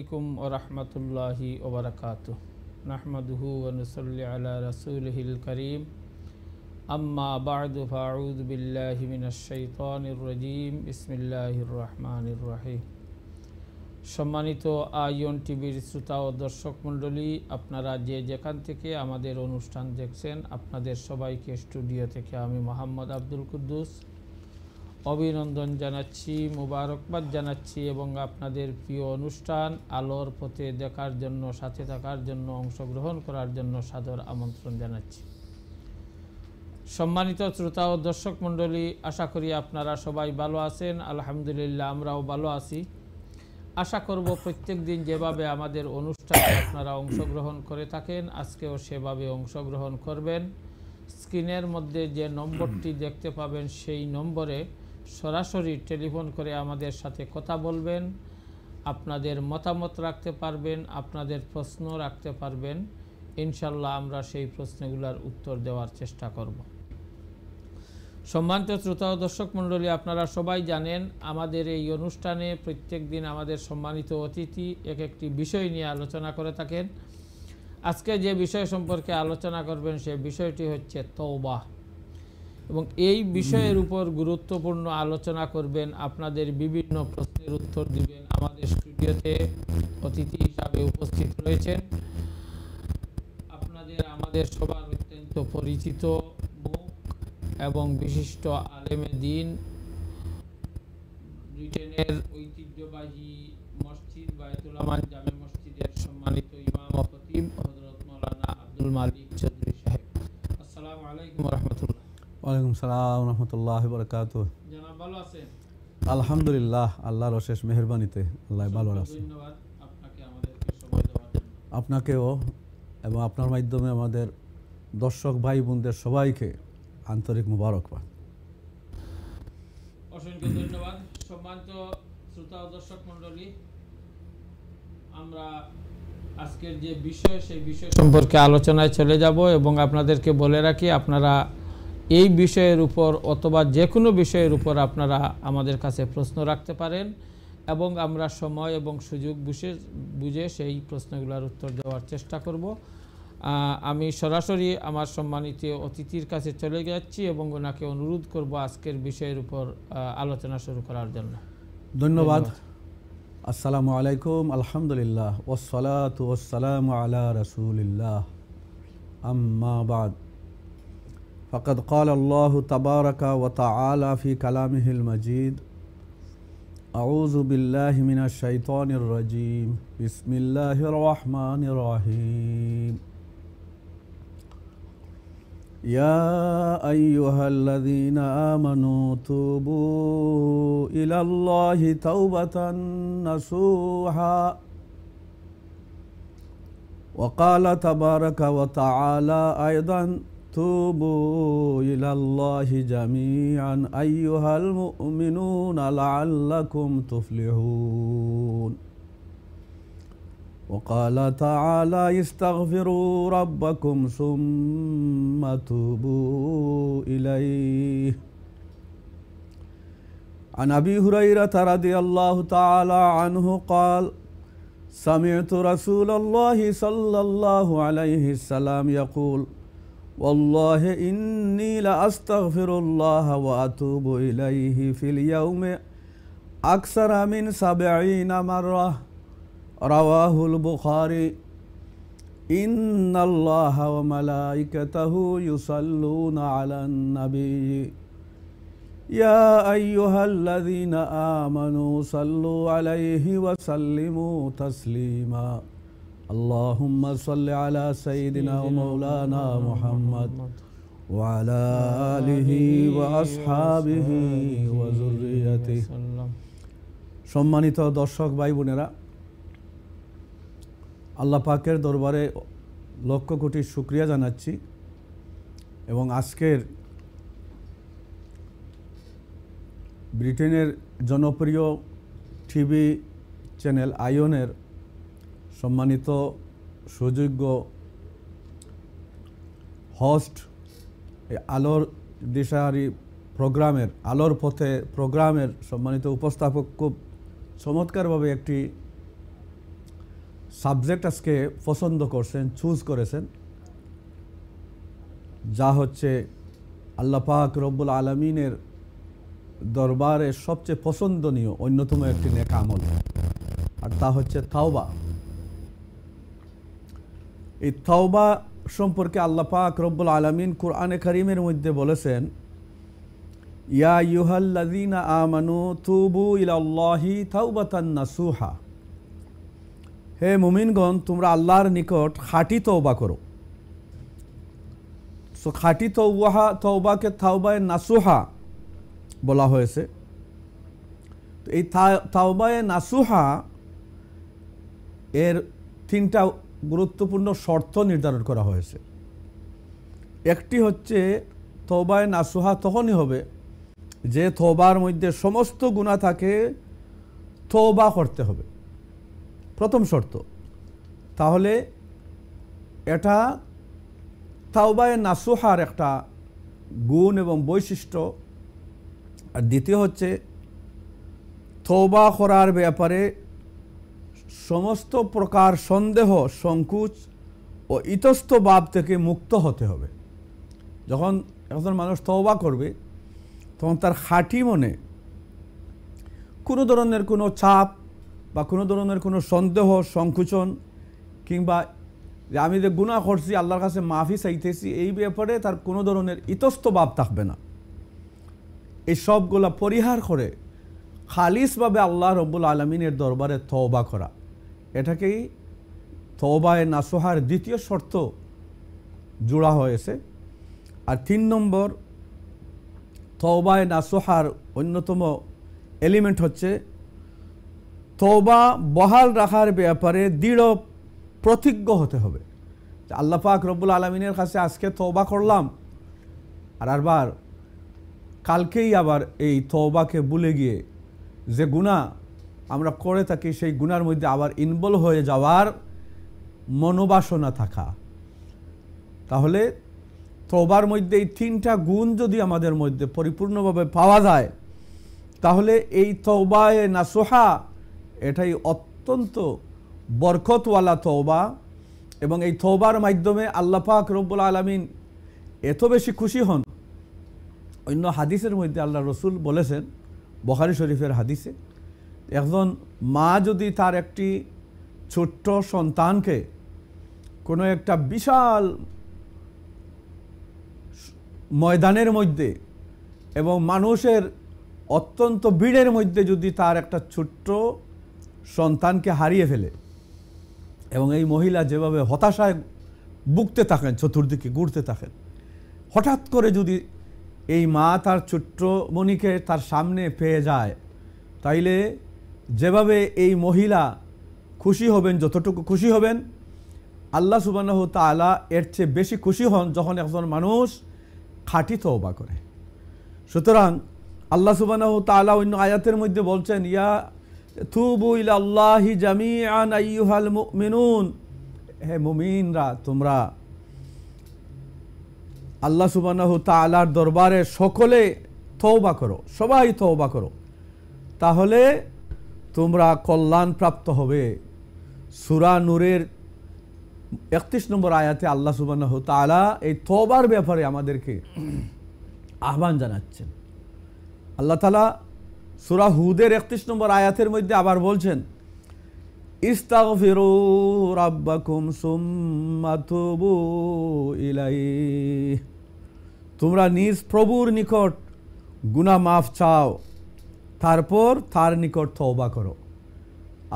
আলাইকুম ওয়া রাহমাতুল্লাহি ওয়া বারাকাতুহু নাহমাদুহু ওয়া নুসাল্লি আলা রাসূলিহিল কারীম আম্মা বা'দু ফাআউযু বিল্লাহি মিনাশ শাইতানির রাজীম বিসমিল্লাহির রহমানির রহিম। সম্মানিত আইয়ন টিভির শ্রোতা ও দর্শক মণ্ডলী, আপনারা যে যেখান থেকে আমাদের অনুষ্ঠান দেখছেন, আপনাদের সবাইকে স্টুডিও থেকে আমি মোহাম্মদ আব্দুল কুদ্দুস অভিনন্দন জানাচ্ছি, মুবারকবাদ জানাচ্ছি এবং আপনাদের প্রিয় অনুষ্ঠান আলোর পথে দেখার জন্য, সাথে থাকার জন্য, অংশগ্রহণ করার জন্য সাদর আমন্ত্রণ জানাচ্ছি। সম্মানিত শ্রোতা ও দর্শক মণ্ডলী, আশা করি আপনারা সবাই ভালো আছেন। আলহামদুলিল্লাহ, আমরাও ভালো আছি। আশা করব প্রত্যেক দিন যেভাবে আমাদের অনুষ্ঠানে আপনারা অংশগ্রহণ করে থাকেন, আজকেও সেভাবে অংশগ্রহণ করবেন। স্ক্রিনের মধ্যে যে নম্বরটি দেখতে পাবেন, সেই নম্বরে সরাসরি টেলিফোন করে আমাদের সাথে কথা বলবেন, আপনাদের মতামত রাখতে পারবেন, আপনাদের প্রশ্ন রাখতে পারবেন। ইনশাল্লাহ আমরা সেই প্রশ্নগুলোর উত্তর দেওয়ার চেষ্টা করব। সম্মানিত শ্রোতা ও দর্শক মণ্ডলী, আপনারা সবাই জানেন আমাদের এই অনুষ্ঠানে প্রত্যেক দিন আমাদের সম্মানিত অতিথি এক একটি বিষয় নিয়ে আলোচনা করে থাকেন। আজকে যে বিষয় সম্পর্কে আলোচনা করবেন সে বিষয়টি হচ্ছে তওবা, এবং এই বিষয়ের উপর গুরুত্বপূর্ণ আলোচনা করবেন, আপনাদের বিভিন্ন প্রশ্নের উত্তর দিবেন। আমাদের স্টুডিওতে অতিথি হিসাবে উপস্থিত রয়েছেন আমাদের সবার অত্যন্ত পরিচিত মুখ এবং বিশিষ্ট আলেমে দ্বীন, ব্রিটেনের ঐতিহ্যবাহী মসজিদ বায়তুল আমান জামে মসজিদের সম্মানিত ইমাম ও খতিব হযরত মাওলানা আব্দুল মালিক চৌধুরী সাহেব। আসসালামু আলাইকুম ওয়া রাহমাতুল্লাহ। ওয়ালাইকুম সালাম ওয়া রাহমাতুল্লাহি ওয়া বারাকাতুহু। জনাব ভালো আছেন? আলহামদুলিল্লাহ, আল্লাহর অশেষ মেহেরবানিতে আল্লাহ ভালো আছে। ধন্যবাদ আপনাকে আমাদেরকে সময় দেওয়ার জন্য। আপনাকেও এবং আপনার মাধ্যমে আমাদের দর্শক ভাই বোনদের সবাইকে আন্তরিক মুবারকবাদ। অসংখ্য ধন্যবাদ। সম্মানিত শ্রোতা ও দর্শক মণ্ডলী, আমরা আজকের যে বিষয় সেই বিষয় সম্পর্কে আলোচনায় চলে যাব এবং আপনাদেরকে বলে রাখি, আপনারা এই বিষয়ের উপর অথবা যে কোনো বিষয়ের উপর আপনারা আমাদের কাছে প্রশ্ন রাখতে পারেন এবং আমরা সময় এবং সুযোগ বুঝে সেই প্রশ্নগুলোর উত্তর দেওয়ার চেষ্টা করব। আমি সরাসরি আমার সম্মানিত অতিথির কাছে চলে যাচ্ছি এবং ওনাকে অনুরোধ করব আজকের বিষয়ের উপর আলোচনা শুরু করার জন্য। ধন্যবাদ। আসসালামু আলাইকুম, আলহামদুলিল্লাহ, ওয়াসসালাতু ওয়াসসালামু আলা রাসূলিল্লাহ, আম্মা বাদ। ফাকাদ ক্বালা আল্লাহু তাবারাকা ওয়া তাআলা ফি কালামিহিল মাজিদ, আউযু বিল্লাহি মিনাশ শাইতানির রাজীম, বিসমিল্লাহির রহমানির রহিম। يا أيها الذين آمنوا توبوا إلى الله توبة نصوحا وقال تبارك وتعالى أيضا توبوا إلى الله جميعا أيها المؤمنون لعلكم تفلحون وقال تعالى استغفروا ربكم ثم توبوا إليه. عن أبي هريرة رضي الله تعالى عنه قال سمعت رسول الله صلى الله عليه وسلم يقول والله إني لأستغفر الله وأتوب إليه في اليوم أكثر من 70 مرة. رواه البخاري. إن الله وملائكته يصلون على النبي يا أيها الذين آمنوا صلوا عليه وسلموا تسليما. اللهم صل على سيدنا ومولانا محمد وعلى آله وأصحابه وذريته. সম্মানিত দর্শক ভাই বোনেরা, আল্লাহ পাকের দরবারে লক্ষ কোটি শুকরিয়া জানাচ্ছি এবং আজকের ব্রিটেনের জনপ্রিয় টিভি চ্যানেল আইয়নের সম্মানিত সুযোগ্য হোস্ট আলোর দিশাহারি প্রোগ্রামের আলোর পথে প্রোগ্রামের সম্মানিত উপস্থাপক খুব চমৎকারভাবে একটি সাবজেক্ট আজকে পছন্দ করছেন, চুজ করেছেন, যা হচ্ছে আল্লাহ পাক রব্বুল আলামিনের দরবারে সবচেয়ে পছন্দনীয় অন্যতম একটি নেক আমল, আর তা হচ্ছে তাওবা। এই তাওবা সম্পর্কে আল্লাহ পাক রব্বুল আলামিন কুরআনে কারীমের মধ্যে বলেছেন, ইয়া আইয়ুহাল্লাযীনা আমানু তুবু ইলাল্লাহি তাওবাতান নাসুহা, হে মুমিনগণ তোমরা আল্লাহর নিকট খাঁটি তওবা করো। সো খাঁটি তওবাকে তাওবায়ে নাসুহা বলা হয়েছে। তো এই তাওবায়ে নাসুহা এর তিনটা গুরুত্বপূর্ণ শর্ত নির্ধারণ করা হয়েছে। একটি হচ্ছে তওবায়ে নাসুহা তখনই হবে যে তওবার মধ্যে সমস্ত গুনাহ থাকে, তওবা করতে হবে, প্রথম শর্ত। তাহলে এটা তাওবায়ে নাসুহার একটা গুণ এবং বৈশিষ্ট্য। আর দ্বিতীয় হচ্ছে তওবা করার ব্যাপারে সমস্ত প্রকার সন্দেহ, সংকোচ ও ইতস্ত ভাব থেকে মুক্ত হতে হবে। যখন একজন মানুষ তওবা করবে তখন তার খাঁটি মনে কোনো ধরনের কোনো চাপ বা কোনো ধরনের কোনো সন্দেহ, সংকোচন কিংবা যে আমি যে গুনাহ করছি আল্লাহর কাছে মাফি চাইতেছি, এই ব্যাপারে তার কোনো ধরনের ইতস্ত ভাব থাকবে না। এই সবগুলা পরিহার করে খালিসভাবে আল্লাহ রব্বুল আলামিনের দরবারে তওবা করা, এটাকেই তওবায়ে নাসুহার দ্বিতীয় শর্ত জোড়া হয়েছে। আর 3 নম্বর তওবায়ে নাসুহার অন্যতম এলিমেন্ট হচ্ছে তওবা বহাল রাখার ব্যাপারে দৃঢ় প্রতিজ্ঞ হতে হবে। আল্লাহ পাক রব্বুল আলামিনের কাছে আজকে তওবা করলাম, আর কালকেই আবার এই তওবাকে ভুলে গিয়ে যে গুনাহ আমরা করে থাকি সেই গুনার মধ্যে আবার ইনভলভ হয়ে যাওয়ার মনোবাসনা থাকা। তাহলে তওবার মধ্যে এই 3টা গুণ যদি আমাদের মধ্যে পরিপূর্ণভাবে পাওয়া যায়, তাহলে এই তওবায়ে নাসুহা এটাই অত্যন্ত বরকতওয়ালা তওবা। এবং এই তওবার মাধ্যমে আল্লাহ পাক রব্বুল আলামিন এত বেশি খুশি হন। অন্য হাদিসের মধ্যে আল্লাহ রসুল বলেছেন, বুখারী শরীফের হাদিসে, একজন মা যদি তার একটি ছোট্ট সন্তানকে কোনো একটা বিশাল ময়দানের মধ্যে এবং মানুষের অত্যন্ত ভিড়ের মধ্যে যদি তার একটা ছোট্ট সন্তানকে হারিয়ে ফেলে, এবং এই মহিলা যেভাবে হতাশায় ভুগতে থাকেন, চতুর্দিকে ঘুরতে থাকেন, হঠাৎ করে যদি এই মা তার ছোট্ট মনিকে তার সামনে পেয়ে যায়, তাইলে যেভাবে এই মহিলা খুশি হবেন, যতটুকু খুশি হবেন, আল্লাহ সুবহানাহু ওয়া তাআলা এর চেয়ে বেশি খুশি হন যখন একজন মানুষ খাঁটি তওবা করে। সুতরাং আল্লাহ সুবহানাহু ওয়া তাআলা অন্য আয়াতের মধ্যে বলছেন, ইয়া তুবু ইলাল্লাহি জামিআন আইয়ুহাল মুমিনুন, হে মুমিনরা তোমরা আল্লাহ সুবহানাহু ওয়া তাআলার দরবারে সকলে তওবা করো, সবাই তওবা করো, তাহলে তোমরা কল্যাণ প্রাপ্ত হবে। সূরা নূরের 31 নম্বর আয়াতে আল্লাহ সুবহানাহু ওয়া তাআলা এই তওবার ব্যাপারে আমাদেরকে আহ্বান জানাচ্ছেন। আল্লাহ তাআলা সূরা হুদের 31 নম্বর আয়াতের মধ্যে আবার বলছেন, ইস্তাগফিরু রাব্বাকুম সুম্মা তুবু ইলাইহি, তোমরা নিজ প্রভুর নিকট গুনাহ মাফ চাও, তারপর তার নিকট তওবা করো।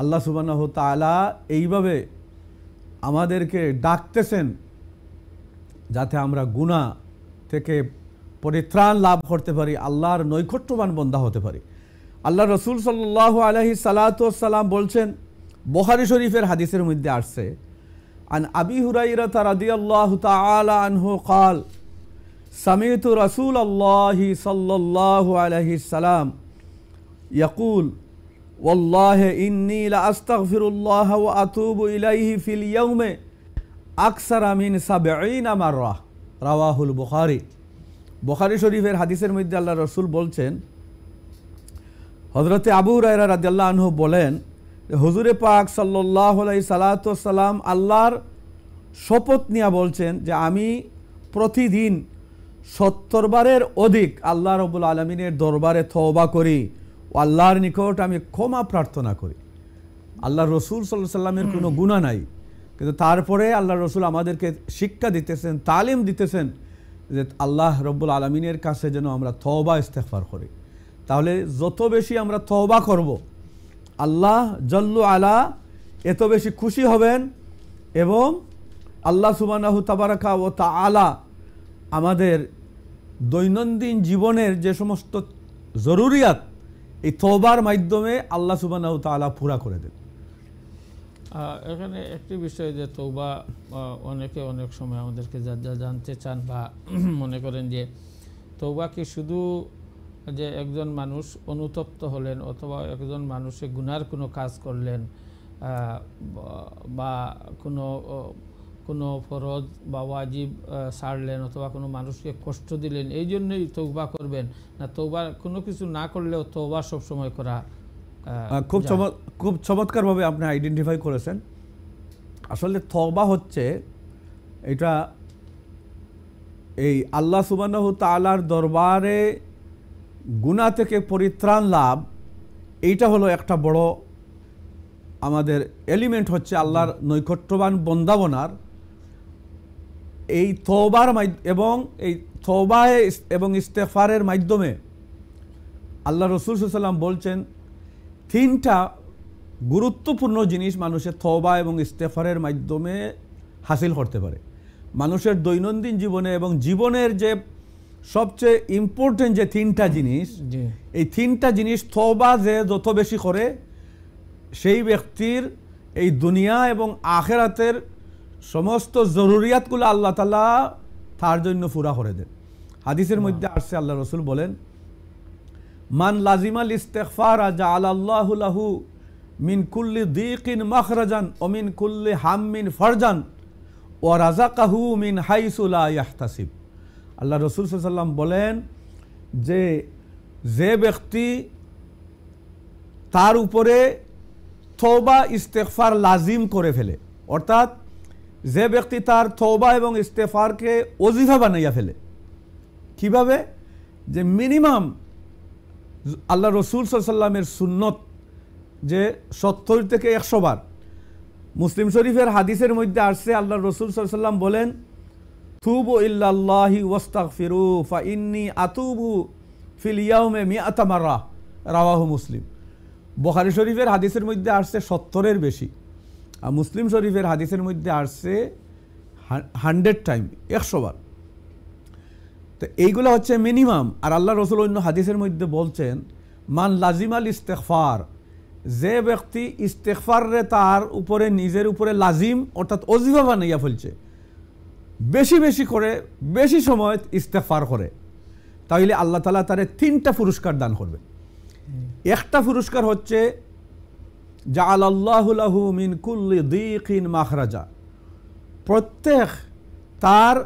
আল্লাহ সুবহানাহু ওয়া তাআলা এইভাবে আমাদেরকে ডাকতেছেন যাতে আমরা গুনাহ থেকে পরিত্রাণ লাভ করতে পারি, আল্লাহর নৈকট্যবান বান্দা হতে পারি। আল্লাহ রসুল সাল্লাল্লাহু আলাইহি সাল্লাতু ওয়াস সালাম বলছেন, বুখারী শরীফের হাদিসের মধ্যে আসছে, আন আবি হুরায়রা রাদিয়াল্লাহু তাআলা আনহু قال سمعت رسول الله صلى الله عليه وسلم يقول والله إني لأستغفر الله وأتوب إليه في اليوم أكثر من 70 مرة رواه البخاري। বুখারী শরীফের হাদিসের মধ্যে আল্লাহ রসুল বলছেন, হযরতে আবু হুরায়রা রাদিয়াল্লাহু আনহু বলেন হুজুরে পাক সাল্লাল্লাহু আলাইহি সাল্লাম আল্লাহর শপথ নিয়ে বলছেন যে আমি প্রতিদিন 70 বারের অধিক আল্লাহ রাব্বুল আলামিনের দরবারে তওবা করি ও আল্লাহর নিকট আমি ক্ষমা প্রার্থনা করি। আল্লাহ রসুল সাল্লাল্লাহু আলাইহি সাল্লামের কোনো গুনাহ নাই, কিন্তু তারপরে আল্লাহ রসুল আমাদেরকে শিক্ষা দিতেছেন, তালিম দিতেছেন যে আল্লাহ রাব্বুল আলামিনের কাছে যেন আমরা তওবা ইস্তেগফার করি। তাহলে যত বেশি আমরা তওবা করব, আল্লাহ জাল্লু আলা এত বেশি খুশি হবেন এবং আল্লাহ সুবহানাহু তাবারাকা ওয়া তাআলা আমাদের দৈনন্দিন জীবনের যে সমস্ত জরুরিয়াত এই তওবার মাধ্যমে আল্লাহ সুবহানাহু তাআলা পুরা করে দেন। এখানে একটি বিষয় যে তওবা অনেকে অনেক সময় আমাদেরকে যা জানতে চান বা মনে করেন যে তওবা কি শুধু যে একজন মানুষ অনুতপ্ত হলেন অথবা একজন মানুষে গুনার কোনো কাজ করলেন বা কোনো ফরজ বা ওয়াজিব ছাড়লেন অথবা কোনো মানুষকে কষ্ট দিলেন এই জন্যই তওবা করবেন, না তওবা কোনো কিছু না করলেও তওবা সবসময় করা? খুব চমৎকারভাবে আপনি আইডেন্টিফাই করেছেন। আসলে তওবা হচ্ছে এটা এই আল্লাহ সুবহানাহু তাআলার দরবারে গুনাহ থেকে পরিত্রাণ লাভ, এইটা হলো একটা বড় আমাদের এলিমেন্ট হচ্ছে আল্লাহর নৈকট্যবান বন্দাবনার। এই তওবার এবং এই তওবা এবং ইস্তেগফারের মাধ্যমে আল্লাহ রাসূল সাল্লাল্লাহু আলাইহি ওয়াসাল্লাম বলছেন 3টা গুরুত্বপূর্ণ জিনিস মানুষের তওবা এবং ইস্তেগফারের মাধ্যমে হাসিল করতে পারে। মানুষের দৈনন্দিন জীবনে এবং জীবনের যে সবচেয়ে ইম্পর্টেন্ট যে 3টা জিনিস, এই 3টা জিনিস তওবা যে যত বেশি করে সেই ব্যক্তির এই দুনিয়া এবং আখিরাতের সমস্ত জরুরিয়াতগুলো আল্লাহ তাআলা তার জন্য পুরা করে দেন। হাদিসের মধ্যে আসছে আল্লাহ রাসূল বলেন, মান লাজিমাল ইস্তিগফার জাআলাল্লাহু লাহু মিন কুল্লি দীকিন মাখরাজান ওয়া মিন কুল্লি হাম্মিন ফারজান ওয়া রাযাকাহু মিন হাইসু লা ইয়াহতাসিব। আল্লাহ রাসূল সাল্লাল্লাহু আলাইহি ওয়াসাল্লাম বলেন যে ব্যক্তি তার উপরে তওবা ইস্তেগফার লাজিম করে ফেলে, অর্থাৎ যে ব্যক্তি তার তওবা এবং ইস্তেগফারকে ওজিফা বানাইয়া ফেলে, কিভাবে? যে মিনিমাম আল্লাহ রসুল সাল্লাল্লাহু আলাইহি ওয়াসাল্লামের সুন্নত যে 70 থেকে 100 বার। মুসলিম শরীফের হাদিসের মধ্যে আসছে আল্লাহ রসুল সাল্লাল্লাহু আলাইহি ওয়াসাল্লাম বলেন, তুবু ইল্লাল্লাহি ওয়াস্তাগফিরু ফা ইন্নী আতুবু ফিল ইয়াউমি মিআতা মাররা, রাওয়াহু মুসলিম। বুখারী শরীফের হাদিসের মধ্যে আসছে 70-এর বেশি, আর মুসলিম শরীফের হাদিসের মধ্যে আসছে 100 টাইম, 100 বার। তো এইগুলো হচ্ছে মিনিমাম। আর আল্লাহ রসুল অন্য হাদিসের মধ্যে বলছেন, মান লাজিমাল ইস্তেগফার, যে ব্যক্তি ইস্তেগফারে তার উপরে নিজের উপরে লাজিম অর্থাৎ ওজিফা বানাইয়া ফেলছে, বেশি বেশি করে বেশি সময় ইস্তেগফার করে, তাহলে আল্লাহ তাআলা তারে 3টা পুরস্কার দান করবে। একটা পুরস্কার হচ্ছে জাআলাল্লাহু লাহু মিন কুল্লি দীকিন মাখরাজা, প্রত্যেক তার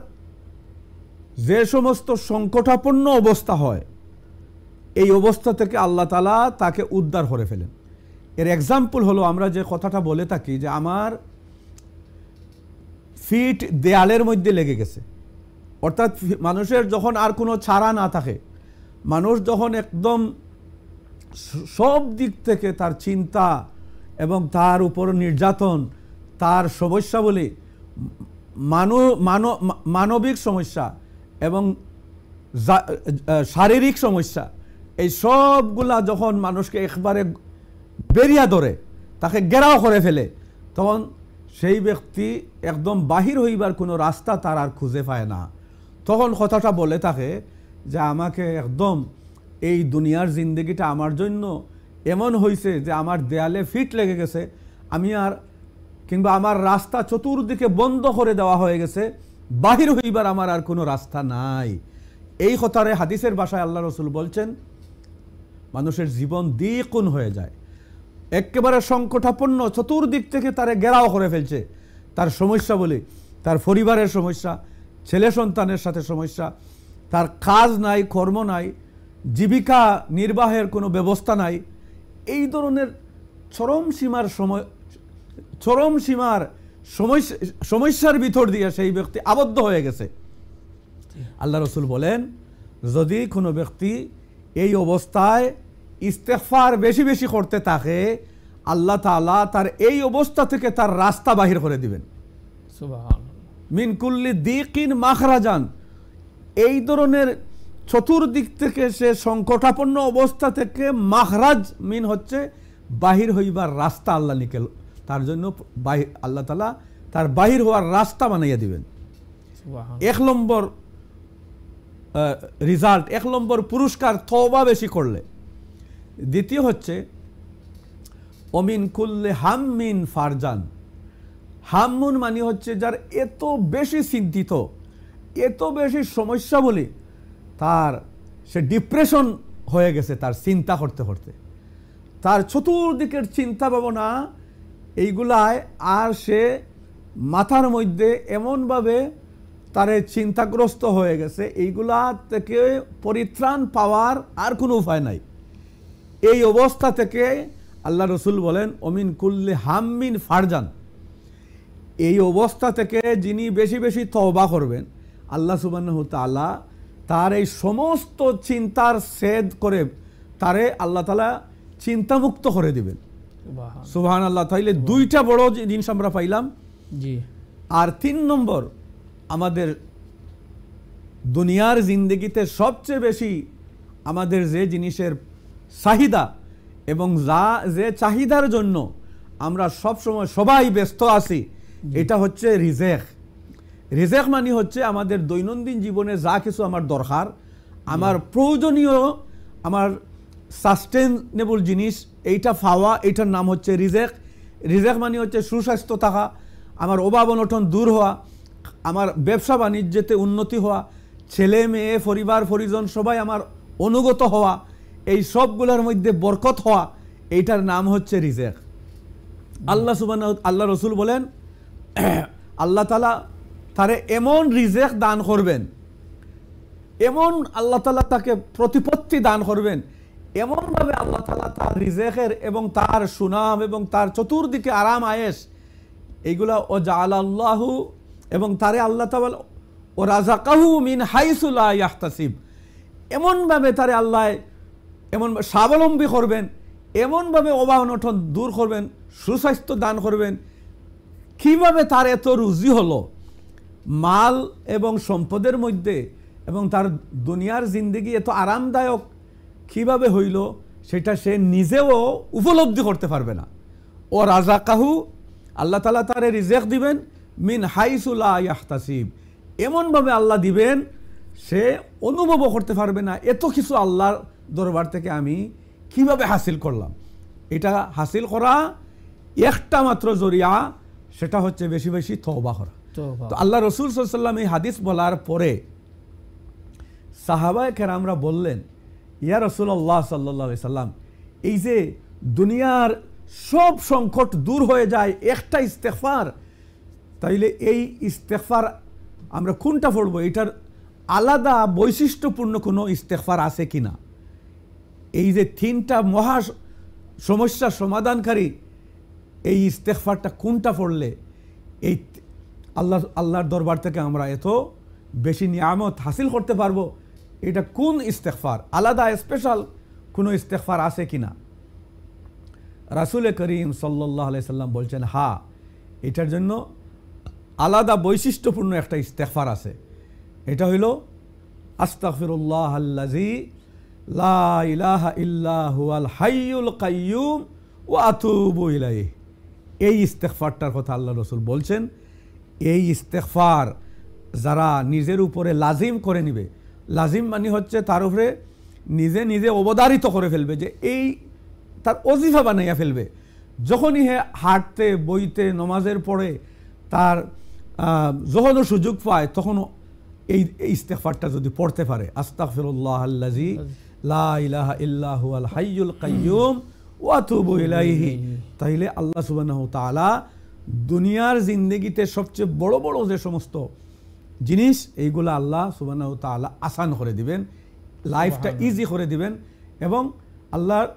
যে সমস্ত সংকটাপন্ন অবস্থা হয় এই অবস্থা থেকে আল্লাহ তাআলা তাকে উদ্ধার করে ফেলেন। এর এক্সাম্পল হলো আমরা যে কথাটা বলে থাকি যে আমার ফিট দেয়ালের মধ্যে লেগে গেছে, অর্থাৎ মানুষের যখন আর কোনো ছাড়া না থাকে, মানুষ যখন একদম সব দিক থেকে তার চিন্তা এবং তার উপর নির্যাতন, তার সমস্যা বলে মানবিক সমস্যা এবং শারীরিক সমস্যা, এই সবগুলা যখন মানুষকে একবারে বেরিয়ে ধরে তাকে ঘেরাও করে ফেলে, তখন সেই ব্যক্তি একদম বাহির হইবার কোনো রাস্তা তার আর খুঁজে পায় না। তখন কথাটা বলে থাকে যে আমাকে একদম এই দুনিয়ার জিন্দগিটা আমার জন্য এমন হয়েছে যে আমার দেয়ালে ফিট লেগে গেছে, আমি আর কিংবা আমার রাস্তা চতুর্দিকে বন্ধ করে দেওয়া হয়ে গেছে, বাহির হইবার আমার আর কোনো রাস্তা নাই। এই কথারে হাদিসের ভাষায় আল্লাহ রসুল বলছেন মানুষের জীবন দ্বিগুণ হয়ে যায়, একেবারে সংকটাপন্ন, চতুর্দিক থেকে তারে ঘেরাও করে ফেলছে। তার সমস্যা বলে তার পরিবারের সমস্যা, ছেলে সন্তানের সাথে সমস্যা, তার কাজ নাই, কর্ম নাই, জীবিকা নির্বাহের কোনো ব্যবস্থা নাই, এই ধরনের চরম সীমার সমস্যার ভিতর দিয়ে সেই ব্যক্তি আবদ্ধ হয়ে গেছে। আল্লাহ রসুল বলেন, যদি কোনো ব্যক্তি এই অবস্থায় ইস্তেগফার বেশি বেশি করতে থাকে, আল্লাহ তাআলা তার এই অবস্থা থেকে তার রাস্তা বাহির করে দিবেন। সুবহানাল্লাহ। মিন কুল্লি দিকিন মাখরাজান, এই ধরনের চতুর্দিক থেকে সে সংকটাপন্ন অবস্থা থেকে মাখরাজ মিন হচ্ছে বাহির হইবার রাস্তা আল্লাহ নিকেল, তার জন্য আল্লাহ তাআলা তার বাহির হওয়ার রাস্তা বানাইয়া দিবেন। এক নম্বর রেজাল্ট, এক নম্বর পুরস্কার তওবা বেশি করলে। দ্বিতীয় হচ্ছে অমিন কুল্লে হাম্মিন ফারজান। হাম্মুন মানে হচ্ছে যার এত বেশি চিন্তিত, এত বেশি সমস্যা বলে তার সে ডিপ্রেশন হয়ে গেছে, তার চিন্তা করতে করতে তার চতুর্দিকের চিন্তা ভাবনা এইগুলায় আর সে মাথার মধ্যে এমনভাবে তারে চিন্তাগ্রস্ত হয়ে গেছে, এইগুলা থেকে পরিত্রাণ পাওয়ার আর কোনো উপায় নাই। এই অবস্থা থেকে আল্লাহ রসুল বলেন অমিন কুল্লি হাম্মিন ফারজান, এই অবস্থা থেকে যিনি বেশি বেশি তওবা করবেন, আল্লাহ সুবহানাহু ওয়া তাআলা তার এই সমস্ত চিন্তার ছেদ করে তারে আল্লাহ তাআলা চিন্তামুক্ত করে দিবেন। সুবহানাল্লাহ। তাইলে দুইটা বড় জিনিস আমরা পাইলাম। জি। আর 3 নম্বর, আমাদের দুনিয়ার জিন্দগিতে সবচেয়ে বেশি আমাদের যে জিনিসের চাহিদা এবং যে চাহিদার জন্য আমরা সব সময় সবাই ব্যস্ত আছি, এটা হচ্ছে রিজেক। রিজেক মানে হচ্ছে আমাদের দৈনন্দিন জীবনে যা কিছু আমার দরকার, আমার প্রয়োজনীয়, আমার সাস্টেনেবল জিনিস, এইটা পাওয়া, এইটার নাম হচ্ছে রিজেক। রিজেক মানে হচ্ছে সুস্বাস্থ্য থাকা, আমার অভাব অনটন দূর হওয়া, আমার ব্যবসা বাণিজ্যতে উন্নতি হওয়া, ছেলে মেয়ে পরিবার পরিজন সবাই আমার অনুগত হওয়া, এই সবগুলোর মধ্যে বরকত হওয়া, এইটার নাম হচ্ছে রিজেক। আল্লাহ রসুল বলেন আল্লাহ তাআলা তারে এমন রিজেক দান করবেন, এমন আল্লাহ তাআলা তাকে প্রতিপত্তি দান করবেন, এমনভাবে আল্লাহ তাআলা তার রিজেকের এবং তার সুনাম এবং তার চতুর্দিকে আরাম আয়েশ এইগুলা ও জাআলাল্লাহু, এবং তারে আল্লাহ তাআলা ও রাযাকাহু মিন হাইসু লা ইয়াহতাসিব, এমনভাবে তারে আল্লাহ এমন স্বাবলম্বী করবেন, এমনভাবে অভাব অনটন দূর করবেন, সুস্বাস্থ্য দান করবেন। কিভাবে তার এত রুজি হলো মাল এবং সম্পদের মধ্যে, এবং তার দুনিয়ার জিন্দেগি এত আরামদায়ক কিভাবে হইল, সেটা সে নিজেও উপলব্ধি করতে পারবে না। ও রাযাকাহু, আল্লাহ তাআলা তারে রিজেক দিবেন মিন হাইসু লা ইয়াহতাসিব, এমনভাবে আল্লাহ দিবেন সে অনুভবও করতে পারবে না এত কিছু আল্লাহর দরবার থেকে আমি কিভাবে হাসিল করলাম। এটা হাসিল করা একটা মাত্র জরিয়া, সেটা হচ্ছে বেশি বেশি তওবা করা। তো আল্লাহ রসুল সাল্লাল্লাহু আলাইহি ওয়াসাল্লাম এই হাদিস বলার পরে সাহাবায়ে কেরামরা বললেন, ইয়া রাসূলুল্লাহ সাল্লাল্লাহু আলাইহি সাল্লাম, এই যে দুনিয়ার সব সংকট দূর হয়ে যায় একটা ইস্তেগফার, তাইলে এই ইস্তেগফার আমরা কোনটা পড়বো, এটার আলাদা বৈশিষ্ট্যপূর্ণ কোনো ইস্তেগফার আছে কিনা? এই যে 3টা মহা সমস্যার সমাধানকারী এই ইস্তেগফারটা কোনটা পড়লে এই আল্লাহর দরবার থেকে আমরা এত বেশি নিয়ামত হাসিল করতে পারবো, এটা কোন ইস্তেগফার, আলাদা স্পেশাল কোনো ইস্তেগফার আছে কিনা? রাসূল করিম সাল্লাল্লাহু আলাইহি সাল্লাম বলছেন, হ্যাঁ, এটার জন্য আলাদা বৈশিষ্ট্যপূর্ণ একটা ইস্তেগফার আছে। এটা হইল আস্তাগফিরুল্লাহ আল্লাযী লা ইলাহা ইল্লা হুয়াল হাইয়ুল কাইয়্যুম ওয়া আতুবু ইলাইহি। এই ইস্তেগফারটার কথা আল্লাহ রসুল বলছেন। এই ইস্তেগফার যারা নিজের উপরে লাজিম করে নিবে, লাজিম মানে হচ্ছে তার উপরে নিজে নিজে অবধারিত করে ফেলবে, যে এই তার ওজিফা বানাইয়া ফেলবে। যখনই হে হাঁটতে বইতে নমাজের পড়ে তার যখনও সুযোগ পায় তখনও এই ইস্তেগফারটা যদি পড়তে পারে, আস্তাগফিরুল্লাহ আল্লাযী লা ইলাহা ইল্লা হুয়াল হাইয়ুল কাইয়্যুম ওয়া আতুবু ইলাইহি, তাইলে আল্লাহ সুবহানাহু ওয়া তাআলা দুনিয়ার জিন্দেগিতে সবচেয়ে বড় বড় যে সমস্ত জিনিস এইগুলো আল্লাহ সুবহানাহু ওয়া তাআলা আসান করে দিবেন, লাইফটা ইজি করে দিবেন, এবং আল্লাহর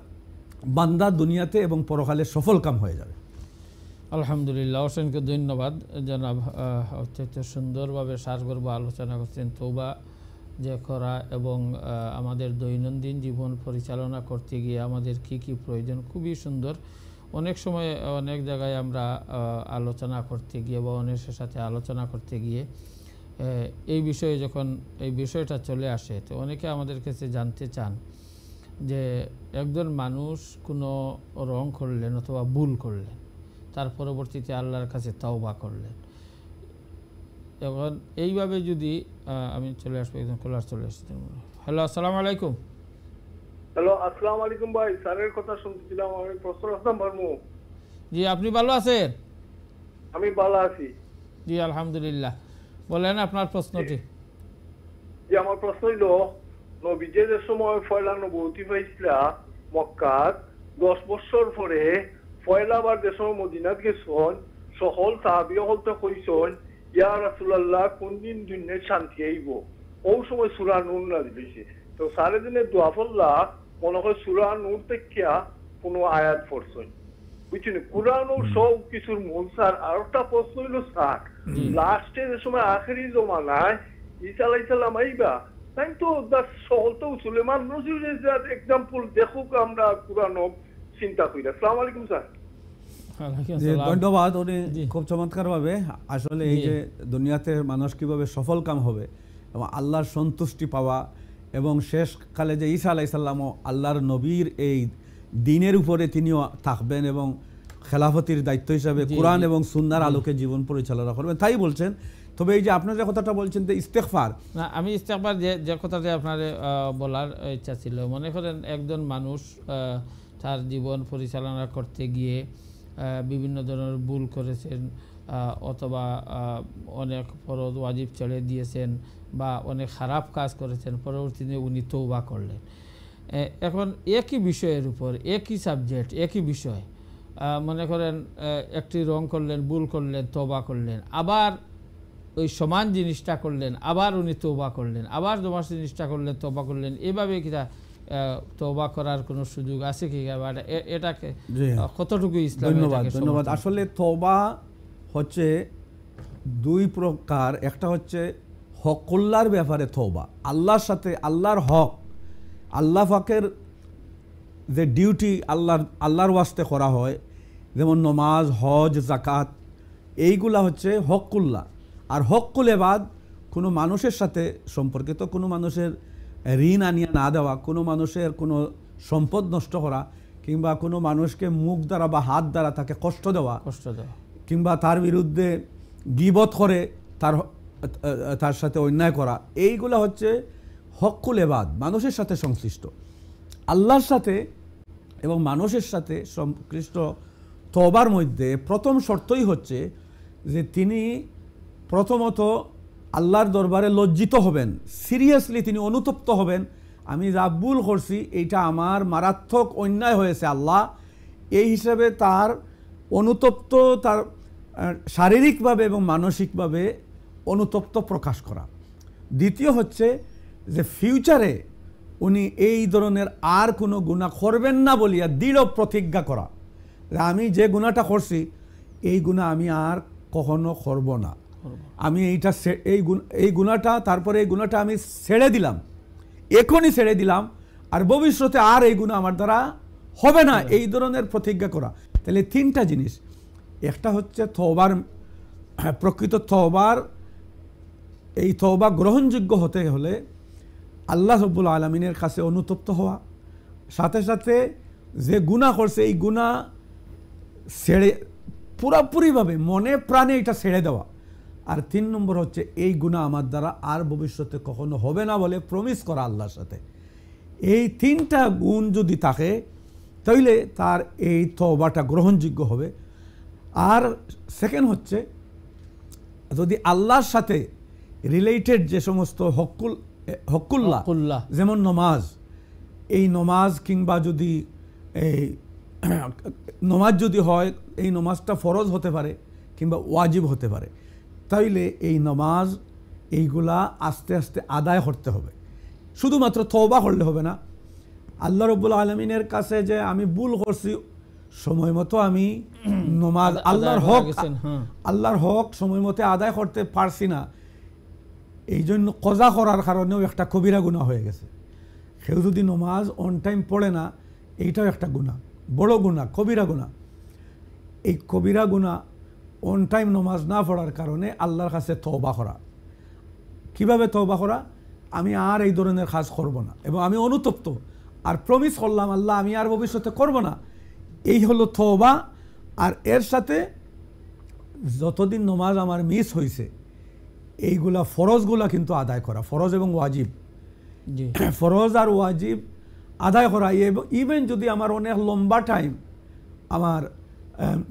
বান্দা দুনিয়াতে এবং পরকালে সফল কাম হয়ে যাবে। আলহামদুলিল্লাহ, অসংখ্য ধন্যবাদ জনাব। অত্যন্ত সুন্দরভাবে সারগর্ভ আলোচনা করছেন তওবা যে করা এবং আমাদের দৈনন্দিন জীবন পরিচালনা করতে গিয়ে আমাদের কি কি প্রয়োজন, খুবই সুন্দর। অনেক সময় অনেক জায়গায় আমরা আলোচনা করতে গিয়ে বা অনেকের সাথে আলোচনা করতে গিয়ে এই বিষয়ে যখন এই বিষয়টা চলে আসে, তো অনেকে আমাদের কাছে জানতে চান যে একজন মানুষ কোনো রং করলেন অথবা ভুল করলেন, তার পরবর্তীতে আল্লাহর কাছে তওবা করলেন। এখন এইভাবে যদি আমি চলে আসবো, একজন কলার চলে আসছি। হ্যালো, আসসালামু আলাইকুম। হ্যালো, আসসালামু আলাইকুম ভাই। স্যারের কথা শুনছিলাম, আমি প্রশ্ন রাখতাম পারবো? জি, আপনি ভালো আছেন? আমি ভালো আছি জি আলহামদুলিল্লাহ। বলেন আপনার প্রশ্নটি। যে আমার প্রশ্ন হইল, নবীজি যে সময় পয়লা নবুয়তি পাইছিলা মক্কাত 10 বছর পরে পয়লাবার যে সময় মদিনাত গেছন, সকল সাহাবী হলতে কইছন ইয়া রাসূলুল্লাহ কোন দিন দুনিয়ায় শান্তি আইব। ওই সময় সূরা নূর নাযিল হইছে। তো সারা দিনে দোয়া পড়লা, মনে হয় সূরা নূর থেকে কোনো আয়াত পড়ছন, বুঝছেন? কুরআন ও সব কিছুর মূল স্যার। আর একটা প্রশ্ন হইল স্যার, লাস্টে যে সময় আখেরি জমানায় ঈসা আলাইহিস সালাম আইবা, তাই তো সকল তো সুলেমান নজরুলের এক্সাম্পল দেখুক আমরা কুরআন চিন্তা করি। আসসালামু আলাইকুম স্যার। ধন্যবাদ। উনি খুব চমৎকারভাবে আসলে এই যে দুনিয়াতে মানুষ কীভাবে সফল কাম হবে এবং আল্লাহর সন্তুষ্টি পাওয়া এবং শেষকালে যে ঈসা আলাইহিস সালামও আল্লাহর নবীর এই দিনের উপরে তিনিও থাকবেন এবং খেলাফতির দায়িত্ব হিসাবে কোরআন এবং সুন্নাহর আলোকে জীবন পরিচালনা করবেন, তাই বলছেন। তবে এই যে আপনার যে কথাটা বলছেন যে ইস্তেগফার, না, আমি ইস্তেগফার যে কথাটা আপনার বলার ইচ্ছা ছিল, মনে করেন একজন মানুষ তার জীবন পরিচালনা করতে গিয়ে বিভিন্ন ধরনের ভুল করেছেন অথবা অনেক ফরজ ওয়াজিব ছেড়ে দিয়েছেন বা অনেক খারাপ কাজ করেছেন, পরবর্তীতে উনি তওবা করলেন। এখন একই বিষয়ের উপর একই সাবজেক্ট একই বিষয়, মনে করেন একটি রং করলেন, ভুল করলেন, তওবা করলেন, আবার ওই সমান জিনিসটা করলেন, আবার উনি তওবা করলেন, আবার সমান জিনিসটা করলেন, তওবা করলেন, এভাবে কিনা তওবা করার কোনো সুযোগ আছে কি? এটাকে কতটুকু ইসলাম? ধন্যবাদ। আসলে তওবা হচ্ছে দুই প্রকার। একটা হচ্ছে হকুল্লাহর ব্যাপারে তওবা, আল্লাহর সাথে আল্লাহর হক, আল্লাহ পাকের যে ডিউটি আল্লাহর ওয়াস্তে করা হয়, যেমন নমাজ, হজ, যাকাত, এইগুলা হচ্ছে হকুল্লাহ। আর হকুল ইবাদ কোনো মানুষের সাথে সম্পর্কিত, কোনো মানুষের ঋণ আনিয়া না দেওয়া, কোনো মানুষের কোনো সম্পদ নষ্ট করা, কিংবা কোনো মানুষকে মুখ দ্বারা বা হাত দ্বারা তাকে কষ্ট দেওয়া, কিংবা তার বিরুদ্ধে গীবত করে তার সাথে অন্যায় করা, এইগুলো হচ্ছে হকুল ইবাদ, মানুষের সাথে সংশ্লিষ্ট। আল্লাহর সাথে এবং মানুষের সাথে সংশ্লিষ্ট তওবার মধ্যে প্রথম শর্তই হচ্ছে যে তিনি প্রথমত আল্লাহর দরবারে লজ্জিত হবেন, সিরিয়াসলি তিনি অনুতপ্ত হবেন, আমি যা ভুল করছি এইটা আমার মারাত্মক অন্যায় হয়েছে আল্লাহ, এই হিসাবে তার অনুতপ্ত, তার শারীরিকভাবে এবং মানসিকভাবে অনুতপ্ত প্রকাশ করা। দ্বিতীয় হচ্ছে যে ফিউচারে উনি এই ধরনের আর কোনো গুনাহ করবেন না বলিয়া দৃঢ় প্রতিজ্ঞা করা, যে আমি যে গুনাহটা করছি এই গুনাহ আমি আর কখনো করব না, আমি এই গুনাহটা, তারপরে এই গুনাহটা আমি ছেড়ে দিলাম, এখনই ছেড়ে দিলাম, আর ভবিষ্যতে আর এই গুনাহ আমার দ্বারা হবে না, এই ধরনের প্রতিজ্ঞা করা। তাহলে তিনটা জিনিস। একটা হচ্ছে তওবার, প্রকৃত তওবার, এই তওবা গ্রহণযোগ্য হতে হলে আল্লাহ রাব্বুল আলামিনের কাছে অনুতপ্ত হওয়া, সাথে সাথে যে গুনাহ করছে এই গুনাহ ছেড়ে পুরোপুরিভাবে মনে প্রাণে এটা ছেড়ে দেওয়া। আর 3 নম্বর হচ্ছে এই গুনাহ আমার দ্বারা আর ভবিষ্যতে কখনো হবে না বলে প্রমিস করা আল্লাহর সাথে। এই 3টা গুণ যদি থাকে তাহলে তার এই তওবাটা গ্রহণযোগ্য হবে। আর সেকেন্ড হচ্ছে যদি আল্লাহর সাথে রিলেটেড যে সমস্ত হকুল্লাহ, যেমন নমাজ, এই নমাজ কিংবা যদি এই নমাজ যদি হয়, এই নমাজটা ফরজ হতে পারে কিংবা ওয়াজিব হতে পারে, তাইলে এই নমাজ এইগুলা আস্তে আস্তে আদায় করতে হবে। শুধুমাত্র তওবা করলে হবে না, আল্লাহ রাব্বুল আলামিনের কাছে যে আমি ভুল করছি, সময় মতো আমি নমাজ আল্লাহর হক সময় মতো আদায় করতে পারছি না, এই জন্য কজা করার কারণেও একটা কবিরা গুনাহ হয়ে গেছে। কেউ যদি নমাজ অন টাইম পড়ে না, এইটাও একটা গুনাহ, বড় গুনাহ, কবিরা গুনাহ। এই কবিরা গুনাহ অন টাইম নমাজ না পড়ার কারণে আল্লাহর কাছে তওবা করা। কিভাবে তওবা করা? আমি আর এই ধরনের কাজ করব না, এবং আমি অনুতপ্ত আর প্রমিস করলাম আল্লাহ আমি আর ভবিষ্যতে করব না, এই হলো তওবা। আর এর সাথে যতদিন নমাজ আমার মিস হয়েছে এইগুলা ফরজগুলা কিন্তু আদায় করা, ফরজ এবং ওয়াজিব, ফরজ আর ওয়াজিব আদায় করা। ইভেন যদি আমার অনেক লম্বা টাইম আমার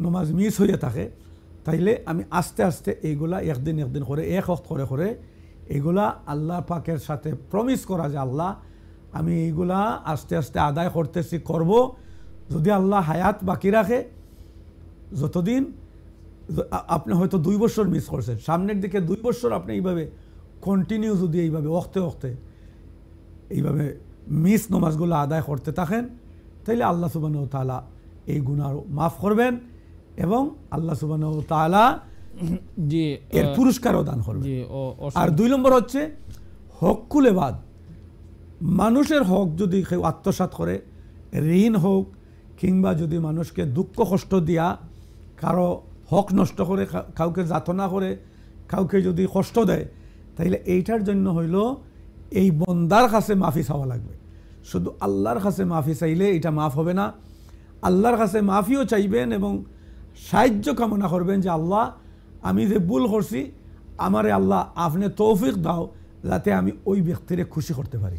নমাজ মিস হয়ে থাকে, তাইলে আমি আস্তে আস্তে এইগুলা একদিন করে এক ওয়াক্ত করে এইগুলা আল্লাহ পাকের সাথে প্রমিস করা যে আল্লাহ আমি এইগুলা আস্তে আস্তে আদায় করতেছি, করব। যদি আল্লাহ হায়াত বাকি রাখে, যতদিন আপনি হয়তো 2 বছর মিস করছেন, সামনের দিকে 2 বছর আপনি এইভাবে কন্টিনিউ যদি এইভাবে ওক্তে এইভাবে মিস নমাজগুলো আদায় করতে থাকেন, তাইলে আল্লাহ সুবহানাহু ওয়া তাআলা এই গুনাহ মাফ করবেন এবং আল্লাহ সুবহানাহু ওয়া তাআলা এর পুরস্কারও দান করবেন। আর 2 নম্বর হচ্ছে হকুল ইবাদ। মানুষের হক যদি কেউ আত্মসাৎ করে, ঋণ হোক কিংবা যদি মানুষকে দুঃখ কষ্ট দিয়া কারো হক নষ্ট করে, কাউকে যাতনা করে, কাউকে যদি কষ্ট দেয়, তাইলে এইটার জন্য হইল এই বন্দার কাছে মাফি চাওয়া লাগবে। শুধু আল্লাহর কাছে মাফি চাইলে এটা মাফ হবে না, আল্লাহর কাছে মাফিও চাইবেন এবং সাহায্য কামনা করবেন যে আল্লাহ আমি যে ভুল করছি, আমারে আল্লাহ আপনি তৌফিক দাও যাতে আমি ওই ব্যক্তিরে খুশি করতে পারি।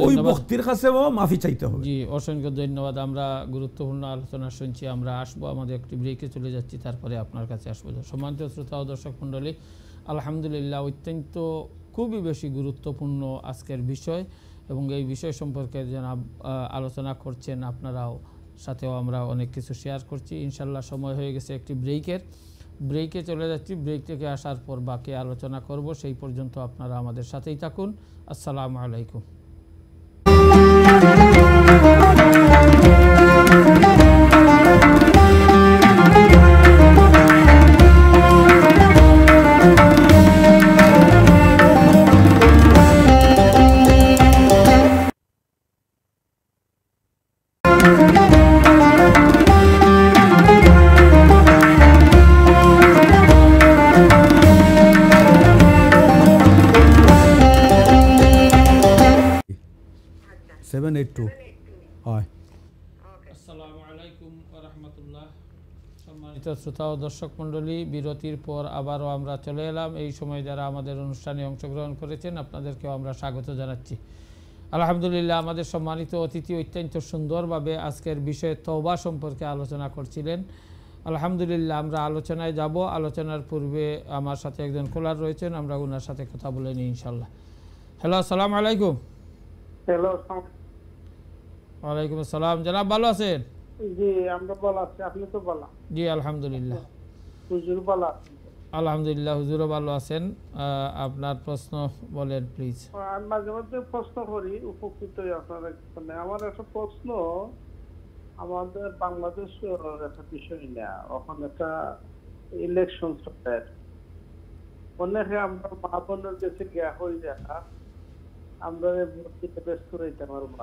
ওই ব্যক্তির কাছেও মাফি চাইতে হবে। জি, অসংখ্য ধন্যবাদ। আমরা গুরুত্বপূর্ণ আলোচনা শুনছি, আমরা আসবো, আমাদের একটি ব্রেকে চলে যাচ্ছি, তারপরে আপনার কাছে আসবো। সম্মানিত শ্রোতা ও দর্শক মণ্ডলী, আলহামদুলিল্লাহ অত্যন্ত খুবই বেশি গুরুত্বপূর্ণ আজকের বিষয়, এবং এই বিষয় সম্পর্কে যারা আলোচনা করছেন আপনারাও সাথেও আমরা অনেক কিছু শেয়ার করছি। ইনশাল্লাহ সময় হয়ে গেছে একটি ব্রেকে চলে যাচ্ছি। ব্রেক থেকে আসার পর বাকি আলোচনা করব, সেই পর্যন্ত আপনারা আমাদের সাথেই থাকুন। আসসালামু আলাইকুম। 782 হয়। আসসালামু আলাইকুম ওয়া রাহমাতুল্লাহ। সম্মানিত শ্রোতা ও দর্শক মণ্ডলী, বিরতির পর আবারও আমরা চলে এলাম। এই সময় যারা আমাদের অনুষ্ঠানে অংশগ্রহণ করেছেন আপনাদেরকেও আমরা স্বাগত জানাচ্ছি। আলহামদুলিল্লাহ, আমাদের সম্মানিত অতিথি অত্যন্ত সুন্দরভাবে আজকের বিষয়ে তওবা সম্পর্কে আলোচনা করছিলেন। আলহামদুলিল্লাহ, আমরা আলোচনায় যাব। আলোচনার পূর্বে আমার সাথে একজন কলার রয়েছেন, আমরা ওনার সাথে কথা বলে নিই ইনশাল্লাহ। হ্যালো, আসসালামু আলাইকুম। হ্যালো, ওয়ালাইকুম আসসালাম। জনাব ভালো আছেন? জি, আমরা ভালো আছি, আপনি তো ভালো? জি আলহামদুলিল্লাহ। হুজুর ভালো আছেন? আলহামদুলিল্লাহ, হুজুরও ভালো আছেন। আপনার প্রশ্ন বলেন প্লিজ। আমি মাঝে মধ্যে প্রশ্ন করি, উপকৃত আপনারা। আমার একটা প্রশ্ন, আমাদের বাংলাদেশের একটা বিষয় না, ওখানে একটা ইলেকশন চলছে, অনেকে আমরা মা বোনের কাছে গিয়া হয়ে দেখা আমরা ভোট দিতে ব্যস্ত রইতে পারবো